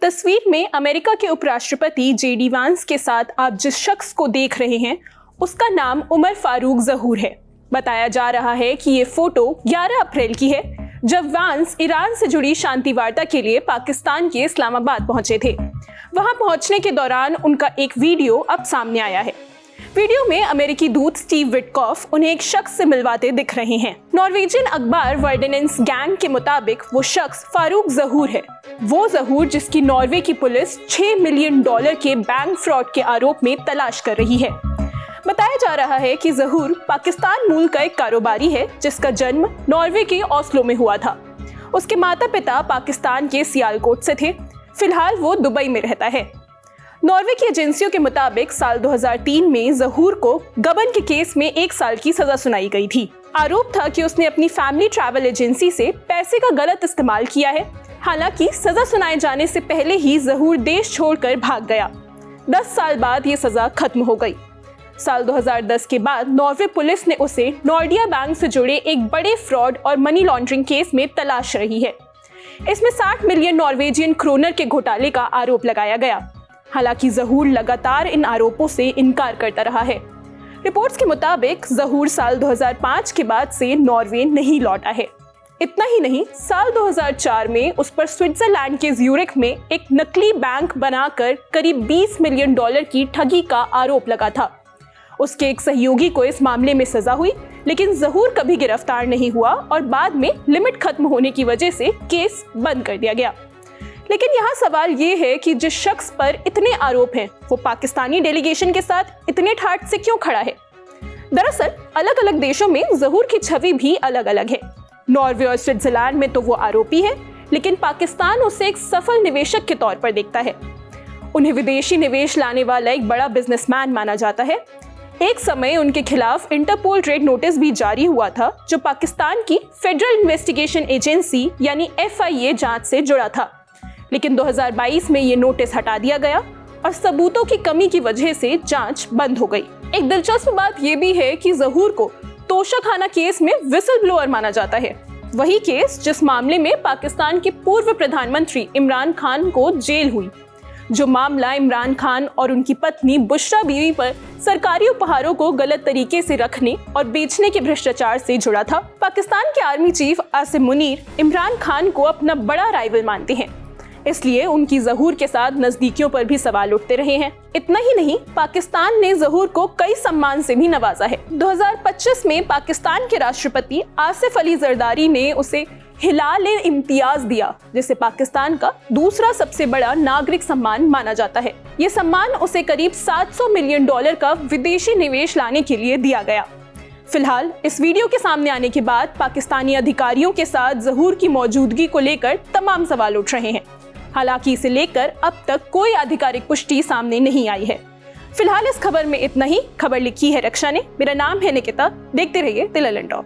तस्वीर में अमेरिका के उपराष्ट्रपति जेडी वांस के साथ आप जिस शख्स को देख रहे हैं उसका नाम उमर फारूक ज़हूर है। बताया जा रहा है कि ये फोटो 11 अप्रैल की है, जब वांस ईरान से जुड़ी शांति वार्ता के लिए पाकिस्तान के इस्लामाबाद पहुंचे थे। वहां पहुंचने के दौरान उनका एक वीडियो अब सामने आया है। वीडियो में अमेरिकी दूत स्टीव विटकॉफ उन्हें एक शख्स से मिलवाते दिख रहे हैं। नॉर्वेजियन अखबार वर्डेनेंस गैंग के मुताबिक वो शख्स फारूक ज़हूर है। वो ज़हूर जिसकी नॉर्वे की पुलिस $6 मिलियन के बैंक फ्रॉड के आरोप में तलाश कर रही है। बताया जा रहा है कि ज़हूर पाकिस्तान मूल का एक कारोबारी है जिसका जन्म नॉर्वे के ओस्लो में हुआ था। उसके माता पिता पाकिस्तान के सियालकोट से थे। फिलहाल वो दुबई में रहता है। नॉर्वे की एजेंसियों के मुताबिक साल 2003 में ज़हूर को गबन के केस में 1 साल की सजा सुनाई गई थी। आरोप था कि उसने अपनी फैमिली ट्रैवल एजेंसी से पैसे का गलत इस्तेमाल किया है। हालांकि सजा सुनाए जाने से पहले ही ज़हूर देश छोड़कर भाग गया। 10 साल बाद ये सजा खत्म हो गई। साल 2010 के बाद नॉर्वे पुलिस ने उसे नॉर्डिया बैंक से जुड़े एक बड़े फ्रॉड और मनी लॉन्ड्रिंग केस में तलाश रही है। इसमें 60 मिलियन नॉर्वेजियन क्रोनर के घोटाले का आरोप लगाया गया। हालांकि ज़हूर लगातार इन आरोपों से इनकार करता रहा है। रिपोर्ट्स के मुताबिक ज़हूर साल 2005 के बाद से नॉर्वे नहीं लौटा है। इतना ही नहीं, साल 2004 में उस पर स्विट्जरलैंड के ज्यूरिख में एक नकली बैंक बनाकर करीब $20 मिलियन की ठगी का आरोप लगा था। उसके एक सहयोगी को इस मामले में सजा हुई, लेकिन ज़हूर कभी गिरफ्तार नहीं हुआ और बाद में लिमिट खत्म होने की वजह से केस बंद कर दिया गया। लेकिन यहाँ सवाल ये है कि जिस शख्स पर इतने आरोप हैं वो पाकिस्तानी डेलीगेशन के साथ इतने ठाठ से क्यों खड़ा है। दरअसल अलग अलग देशों में ज़हूर की छवि भी अलग अलग है। नॉर्वे और स्विट्जरलैंड में तो वो आरोपी है, लेकिन पाकिस्तान उसे एक सफल निवेशक के तौर पर देखता है। उन्हें विदेशी निवेश लाने वाला एक बड़ा बिजनेसमैन माना जाता है। एक समय उनके खिलाफ इंटरपोल रेड नोटिस भी जारी हुआ था, जो पाकिस्तान की फेडरल इन्वेस्टिगेशन एजेंसी यानी FIA जांच से जुड़ा था। लेकिन 2022 में ये नोटिस हटा दिया गया और सबूतों की कमी की वजह से जांच बंद हो गई। एक दिलचस्प बात ये भी है कि ज़हूर को तोशाखाना केस में विसल ब्लोअर माना जाता है। वही केस जिस मामले में पाकिस्तान के पूर्व प्रधानमंत्री इमरान खान को जेल हुई, जो मामला इमरान खान और उनकी पत्नी बुशरा बीवी पर सरकारी उपहारों को गलत तरीके से रखने और बेचने के भ्रष्टाचार से जुड़ा था। पाकिस्तान के आर्मी चीफ आसिम मुनीर इमरान खान को अपना बड़ा राइवल मानते हैं, इसलिए उनकी ज़हूर के साथ नजदीकियों पर भी सवाल उठते रहे हैं। इतना ही नहीं, पाकिस्तान ने ज़हूर को कई सम्मान से भी नवाजा है। 2025 में पाकिस्तान के राष्ट्रपति आसिफ अली जरदारी ने उसे हिलाल-ए-इम्तियाज दिया, जिसे पाकिस्तान का दूसरा सबसे बड़ा नागरिक सम्मान माना जाता है। ये सम्मान उसे करीब $700 मिलियन का विदेशी निवेश लाने के लिए दिया गया। फिलहाल इस वीडियो के सामने आने के बाद पाकिस्तानी अधिकारियों के साथ ज़हूर की मौजूदगी को लेकर तमाम सवाल उठ रहे हैं। हालांकि इसे लेकर अब तक कोई आधिकारिक पुष्टि सामने नहीं आई है। फिलहाल इस खबर में इतना ही। खबर लिखी है रक्षा ने। मेरा नाम है निकिता। देखते रहिए तिल एलन टॉक।